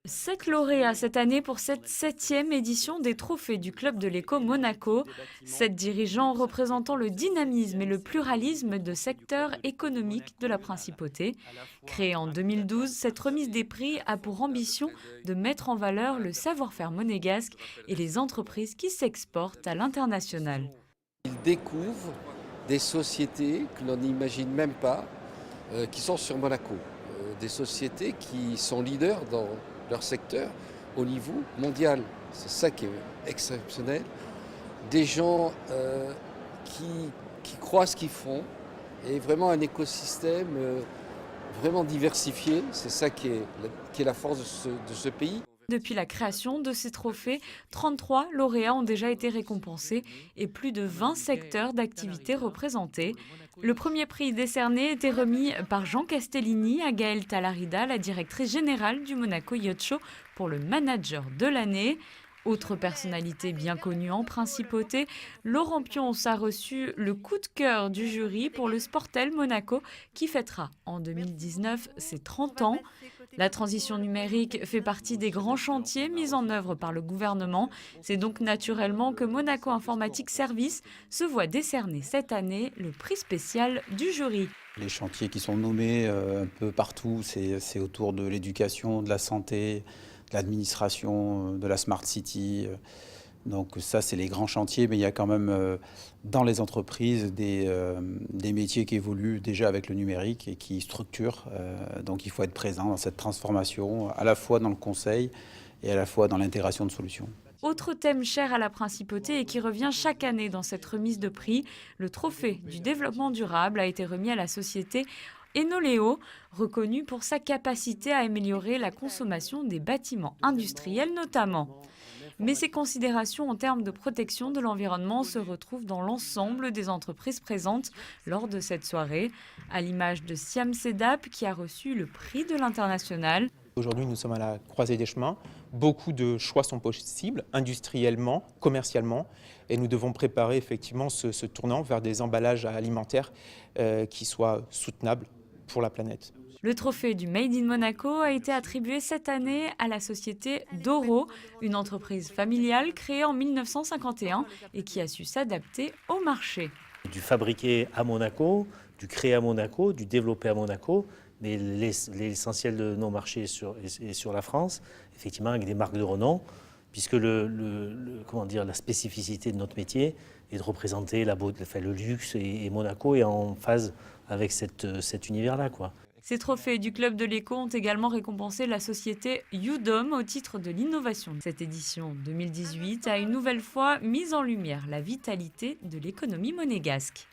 7 lauréats cette année pour cette 7e édition des Trophées du Club de l'Éco Monaco. 7 dirigeants représentant le dynamisme et le pluralisme de secteurs économiques de la principauté. Créée en 2012, cette remise des prix a pour ambition de mettre en valeur le savoir-faire monégasque et les entreprises qui s'exportent à l'international. Ils découvrent des sociétés que l'on n'imagine même pas, qui sont sur Monaco. Des sociétés qui sont leaders dans leur secteur au niveau mondial. C'est ça qui est exceptionnel. Des gens qui croient ce qu'ils font et vraiment un écosystème vraiment diversifié. C'est ça qui est la force de ce pays. Depuis la création de ces trophées, 33 lauréats ont déjà été récompensés et plus de 20 secteurs d'activité représentés. Le premier prix décerné était remis par Jean Castellini à Gaëlle Talarida, la directrice générale du Monaco Yacht Show, pour le manager de l'année. Autre personnalité bien connue en principauté, Laurent Pionce a reçu le coup de cœur du jury pour le Sportel Monaco qui fêtera en 2019 ses 30 ans. La transition numérique fait partie des grands chantiers mis en œuvre par le gouvernement. C'est donc naturellement que Monaco Informatique Service se voit décerner cette année le prix spécial du jury. Les chantiers qui sont nommés un peu partout, c'est autour de l'éducation, de la santé, de l'administration, de la Smart City. Donc ça, c'est les grands chantiers, mais il y a quand même dans les entreprises des métiers qui évoluent déjà avec le numérique et qui structurent. Donc il faut être présent dans cette transformation, à la fois dans le conseil et à la fois dans l'intégration de solutions. Autre thème cher à la principauté et qui revient chaque année dans cette remise de prix, le trophée du développement durable a été remis à la société Enoléo, reconnue pour sa capacité à améliorer la consommation des bâtiments industriels notamment. Mais ces considérations en termes de protection de l'environnement se retrouvent dans l'ensemble des entreprises présentes lors de cette soirée, à l'image de Siam Sedap qui a reçu le prix de l'international. Aujourd'hui, nous sommes à la croisée des chemins. Beaucoup de choix sont possibles, industriellement, commercialement, et nous devons préparer effectivement ce tournant vers des emballages alimentaires qui soient soutenables pour la planète. Le trophée du Made in Monaco a été attribué cette année à la société Doro, une entreprise familiale créée en 1951 et qui a su s'adapter au marché. Du fabriqué à Monaco, du créé à Monaco, du développé à Monaco, mais l'essentiel de nos marchés est sur la France, effectivement avec des marques de renom, puisque la spécificité de notre métier est de représenter le luxe et Monaco est en phase avec cet univers-là, quoi. Ces trophées du Club de l'Éco ont également récompensé la société Udom au titre de l'innovation. Cette édition 2018 a une nouvelle fois mis en lumière la vitalité de l'économie monégasque.